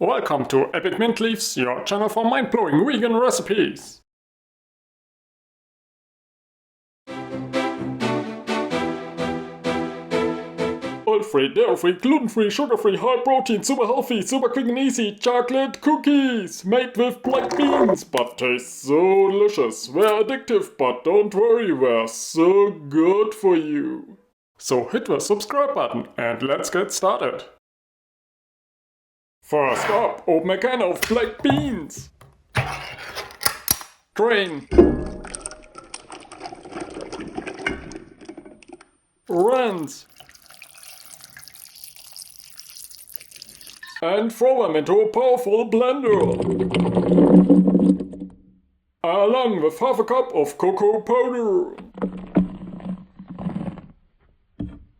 Welcome to Epic Mint Leaves, your channel for mind-blowing vegan recipes. Oil-free, dairy-free, gluten-free, sugar-free, high-protein, super healthy, super quick and easy chocolate cookies made with black beans, but taste so delicious. They're addictive, but don't worry, they're so good for you. So hit the subscribe button and let's get started. First up, open a can of black beans. Drain. Rinse. And throw them into a powerful blender. Along with half a cup of cocoa powder.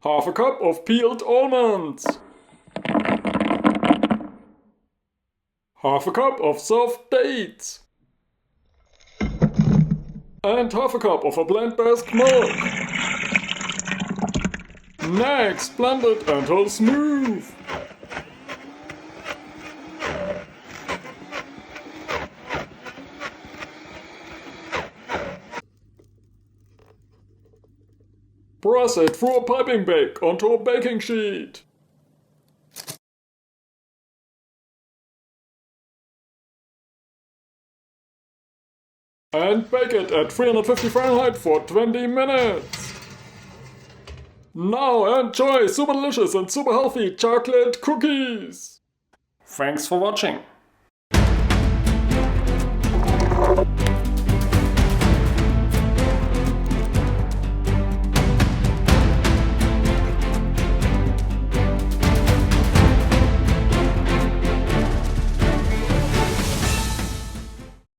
Half a cup of peeled almonds. Half a cup of soft dates. And half a cup of a plant-based milk. Next, blend it until smooth. Press it through a piping bag onto a baking sheet. And bake it at 350 Fahrenheit for 20 minutes. Now enjoy super delicious and super healthy chocolate cookies. Thanks for watching.